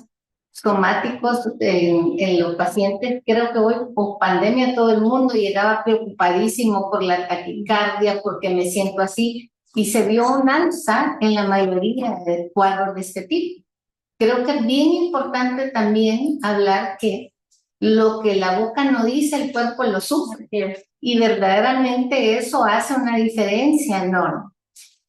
somáticos en los pacientes. Creo que hoy, post pandemia, todo el mundo llegaba preocupadísimo por la taquicardia, porque me siento así, y se vio un alza en la mayoría de cuadros de este tipo. Creo que es bien importante también hablar que lo que la boca no dice, el cuerpo lo sufre, y verdaderamente eso hace una diferencia enorme.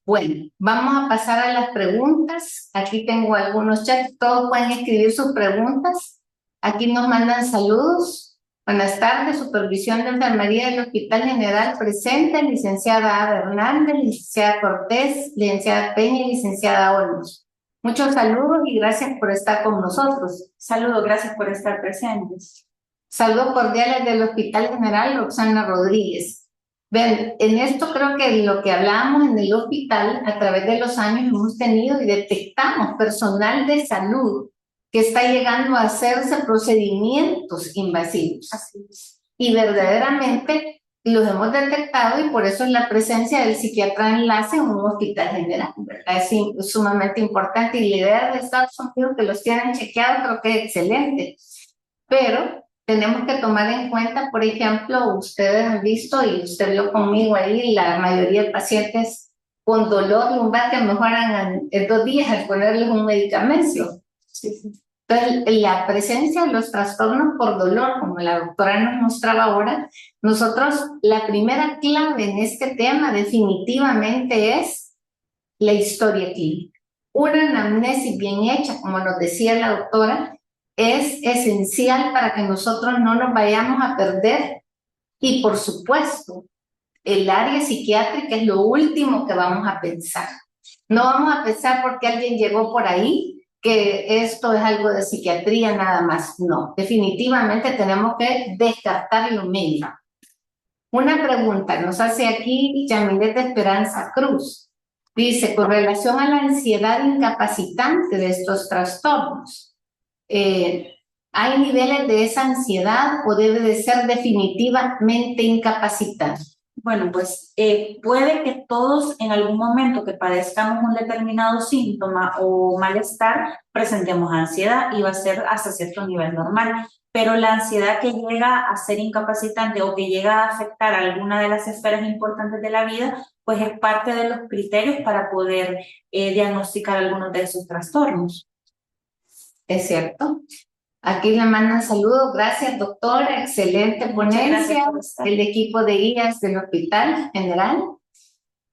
Bueno, vamos a pasar a las preguntas. Aquí tengo algunos chats, todos pueden escribir sus preguntas. Aquí nos mandan saludos. Buenas tardes, Supervisión de Enfermería del Hospital General presente, licenciada Ada Hernández, licenciada Cortés, licenciada Peña y licenciada Olmos. Muchos saludos y gracias por estar con nosotros. Saludos, gracias por estar presentes. Saludos cordiales del Hospital General Roxana Rodríguez. Ven, en esto creo que lo que hablábamos en el hospital, a través de los años hemos tenido y detectamos personal de salud que está llegando a hacerse procedimientos invasivos. Así es. Y verdaderamente los hemos detectado y por eso es la presencia del psiquiatra de enlace en un hospital general, ¿verdad? Es sumamente importante y la idea de Estados Unidos que los tienen chequeados creo que es excelente. Pero tenemos que tomar en cuenta, por ejemplo, ustedes han visto y usted vio conmigo ahí, la mayoría de pacientes con dolor lumbar que mejoran en 2 días al ponerles un medicamento. Sí. Entonces, la presencia de los trastornos por dolor, como la doctora nos mostraba ahora, nosotros la primera clave en este tema definitivamente es la historia clínica. Una anamnesis bien hecha, como nos decía la doctora, es esencial para que nosotros no nos vayamos a perder. Y por supuesto, el área psiquiátrica es lo último que vamos a pensar. No vamos a pensar porque alguien llegó por ahí que esto es algo de psiquiatría nada más. No, definitivamente tenemos que descartar lo mínimo. Una pregunta nos hace aquí Yamilet Esperanza Cruz. Dice, con relación a la ansiedad incapacitante de estos trastornos, ¿hay niveles de esa ansiedad o debe de ser definitivamente incapacitante? Bueno, pues puede que todos en algún momento que padezcamos un determinado síntoma o malestar presentemos ansiedad y va a ser hasta cierto nivel normal, pero la ansiedad que llega a ser incapacitante o que llega a afectar alguna de las esferas importantes de la vida, pues es parte de los criterios para poder diagnosticar algunos de esos trastornos. Es cierto. Aquí le mandan saludos. Gracias, doctora. Excelente ponencia. El equipo de guías del Hospital General.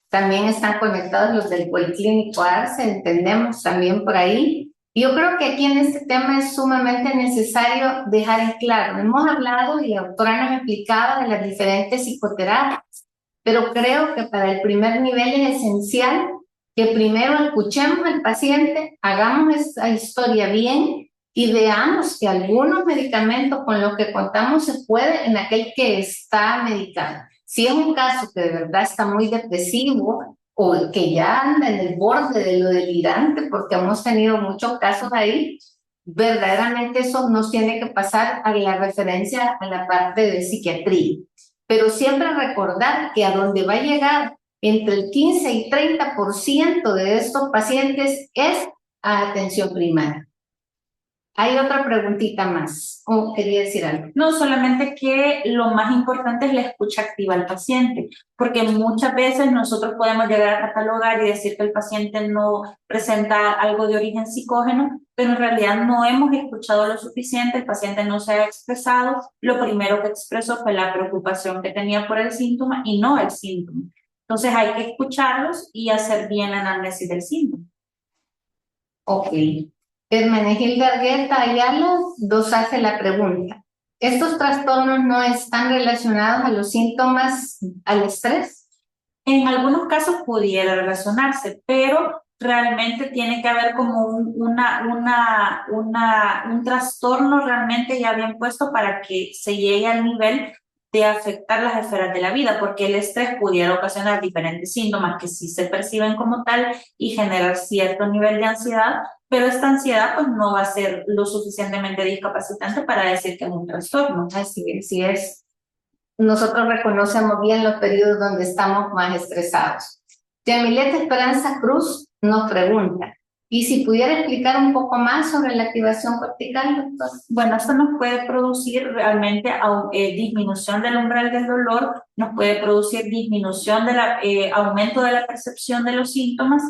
También están conectados los del Policlínico Arce, entendemos también por ahí. Yo creo que aquí en este tema es sumamente necesario dejar en claro. Hemos hablado y la doctora nos explicaba de las diferentes psicoterapias, pero creo que para el primer nivel es esencial que primero escuchemos al paciente, hagamos esta historia bien y veamos que algunos medicamentos con los que contamos se puede en aquel que está medicado. Si es un caso que de verdad está muy depresivo o que ya anda en el borde de lo delirante, porque hemos tenido muchos casos ahí, verdaderamente eso nos tiene que pasar a la referencia a la parte de psiquiatría. Pero siempre recordar que a donde va a llegar entre el 15 y 30% de estos pacientes es a atención primaria. Hay otra preguntita más. ¿O quería decir algo? No, solamente que lo más importante es la escucha activa al paciente, porque muchas veces nosotros podemos llegar a catalogar y decir que el paciente no presenta algo de origen psicógeno, pero en realidad no hemos escuchado lo suficiente, el paciente no se ha expresado, lo primero que expresó fue la preocupación que tenía por el síntoma y no el síntoma. Entonces hay que escucharlos y hacer bien la análisis del síntoma. Ok. Hermenegilda Argueta Ayala nos hace la pregunta. ¿Estos trastornos no están relacionados a los síntomas al estrés? En algunos casos pudiera relacionarse, pero realmente tiene que haber como un trastorno realmente ya bien puesto para que se llegue al nivel de afectar las esferas de la vida, porque el estrés pudiera ocasionar diferentes síntomas que sí se perciben como tal y generar cierto nivel de ansiedad, pero esta ansiedad pues no va a ser lo suficientemente discapacitante para decir que es un trastorno. Así es. Nosotros reconocemos bien los periodos donde estamos más estresados. Yamileta Esperanza Cruz nos pregunta, ¿y si pudiera explicar un poco más sobre la activación cortical, doctor? Bueno, esto nos puede producir realmente disminución del umbral del dolor, nos puede producir disminución de aumento de la percepción de los síntomas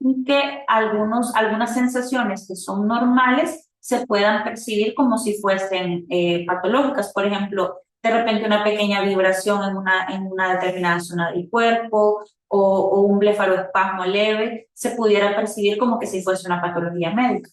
y que algunas sensaciones que son normales se puedan percibir como si fuesen patológicas. Por ejemplo, de repente una pequeña vibración en una determinada zona del cuerpo o un blefaroespasmo leve se pudiera percibir como que si fuese una patología médica.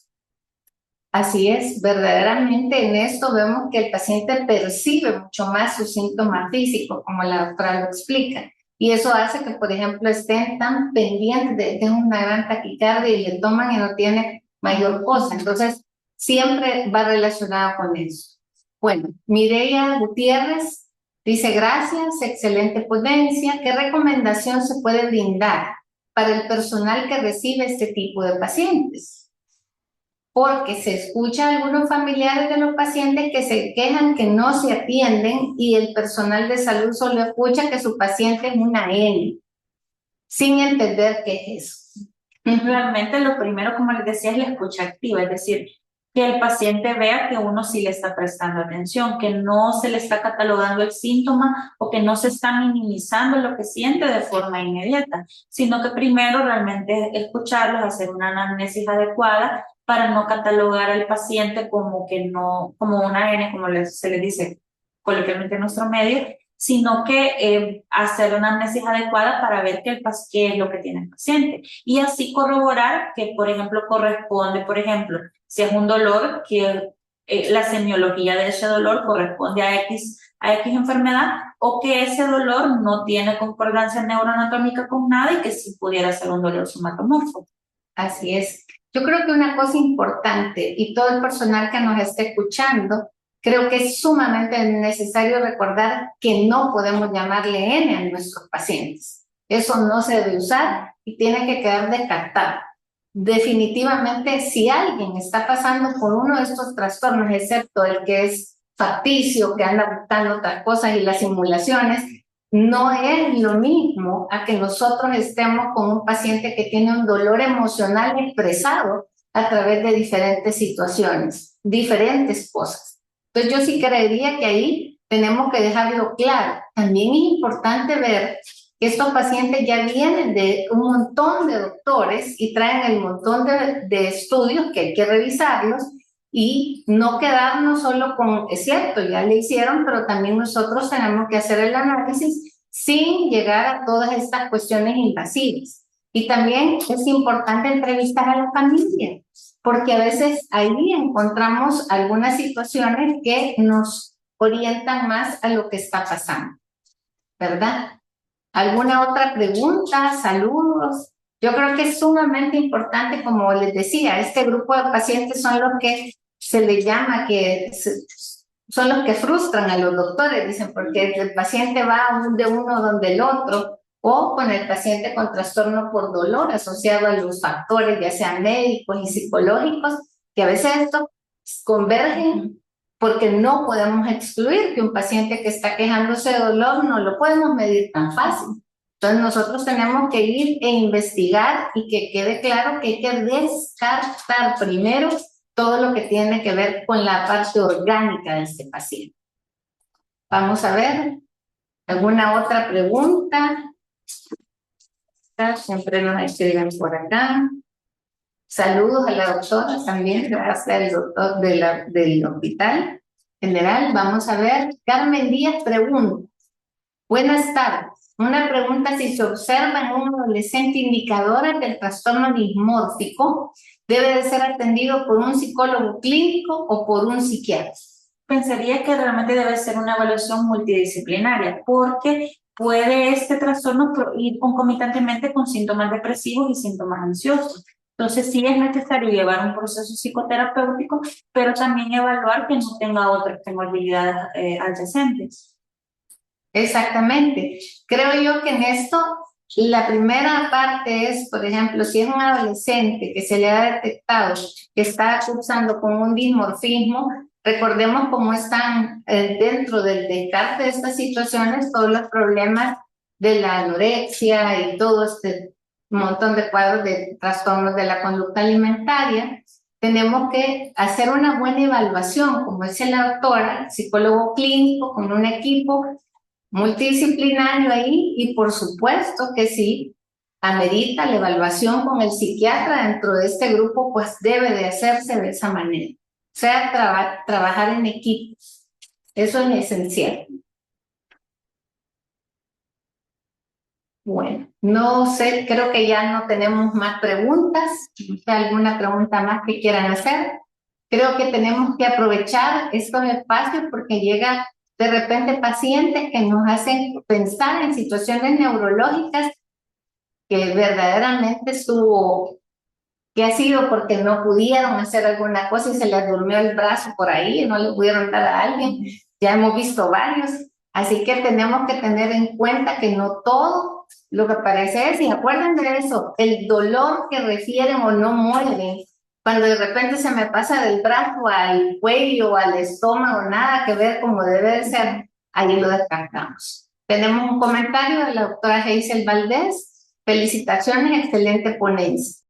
Así es, verdaderamente en esto vemos que el paciente percibe mucho más sus síntomas físicos, como la doctora lo explica. Y eso hace que, por ejemplo, estén tan pendientes de que es una gran taquicardia y le toman y no tiene mayor cosa. Entonces, siempre va relacionado con eso. Bueno, Mireya Gutiérrez dice, gracias, excelente ponencia. ¿Qué recomendación se puede brindar para el personal que recibe este tipo de pacientes? Porque se escucha a algunos familiares de los pacientes que se quejan que no se atienden y el personal de salud solo escucha que su paciente es una N, sin entender qué es eso. Realmente lo primero, como les decía, es la escucha activa, es decir, que el paciente vea que uno sí le está prestando atención, que no se le está catalogando el síntoma o que no se está minimizando lo que siente de forma inmediata, sino que primero realmente escucharlos, hacer una anamnesis adecuada para no catalogar al paciente como que no, como una N, como se le dice coloquialmente en nuestro medio, sino que hacer una anamnesis adecuada para ver qué es lo que tiene el paciente. Y así corroborar que, por ejemplo, corresponde, por ejemplo, si es un dolor, que la semiología de ese dolor corresponde a X enfermedad o que ese dolor no tiene concordancia neuroanatómica con nada y que sí pudiera ser un dolor somatomorfo. Así es. Yo creo que una cosa importante y todo el personal que nos esté escuchando, creo que es sumamente necesario recordar que no podemos llamarle N a nuestros pacientes. Eso no se debe usar y tiene que quedar descartado. Definitivamente, si alguien está pasando por uno de estos trastornos, excepto el que es facticio, que anda buscando otras cosas y las simulaciones, no es lo mismo a que nosotros estemos con un paciente que tiene un dolor emocional expresado a través de diferentes situaciones, diferentes cosas. Entonces yo sí creería que ahí tenemos que dejarlo claro. También es importante ver que estos pacientes ya vienen de un montón de doctores y traen el montón de estudios que hay que revisarlos y no quedarnos solo con, es cierto, ya le hicieron, pero también nosotros tenemos que hacer el análisis sin llegar a todas estas cuestiones invasivas. Y también es importante entrevistar a la familia, porque a veces ahí encontramos algunas situaciones que nos orientan más a lo que está pasando, ¿verdad? ¿Alguna otra pregunta? Saludos. Yo creo que es sumamente importante, como les decía, este grupo de pacientes son los que se les llama son los que frustran a los doctores, dicen, porque el paciente va de uno donde el otro, o con el paciente con trastorno por dolor asociado a los factores, ya sean médicos y psicológicos, que a veces estos convergen porque no podemos excluir que un paciente que está quejándose de dolor no lo podemos medir tan fácil. Entonces nosotros tenemos que ir e investigar y que quede claro que hay que descartar primero todo lo que tiene que ver con la parte orgánica de este paciente. Vamos a ver, ¿alguna otra pregunta? Siempre nos escriben por acá. Saludos a la doctora también, de parte del doctor del Hospital General. Vamos a ver, Carmen Díaz pregunta. Buenas tardes. Una pregunta: si se observa en un adolescente indicadores del trastorno dismórfico, ¿debe de ser atendido por un psicólogo clínico o por un psiquiatra? Pensaría que realmente debe ser una evaluación multidisciplinaria, porque puede este trastorno ir concomitantemente con síntomas depresivos y síntomas ansiosos. Entonces sí es necesario llevar un proceso psicoterapéutico, pero también evaluar que no tenga otras comorbilidades adyacentes. Exactamente. Creo yo que en esto la primera parte es, por ejemplo, si es un adolescente que se le ha detectado que está cursando con un dismorfismo, recordemos cómo están dentro del descarte de estas situaciones todos los problemas de la anorexia y todo este montón de cuadros de trastornos de la conducta alimentaria. Tenemos que hacer una buena evaluación, como dice la doctora, psicólogo clínico con un equipo multidisciplinario ahí, y por supuesto que sí, amerita la evaluación con el psiquiatra dentro de este grupo, pues debe de hacerse de esa manera. O sea, trabajar en equipo. Eso es esencial. Bueno, no sé, creo que ya no tenemos más preguntas. ¿Alguna pregunta más que quieran hacer? Creo que tenemos que aprovechar estos espacios porque llega de repente pacientes que nos hacen pensar en situaciones neurológicas que verdaderamente que ha sido porque no pudieron hacer alguna cosa y se les durmió el brazo por ahí y no le pudieron dar a alguien. Ya hemos visto varios. Así que tenemos que tener en cuenta que no todo lo que parece es, y acuérdense de eso, el dolor que refieren o no mueren. Cuando de repente se me pasa del brazo al cuello, al estómago, nada que ver como debe de ser, ahí lo descartamos. Tenemos un comentario de la doctora Hazel Valdés. Felicitaciones, excelente ponencia.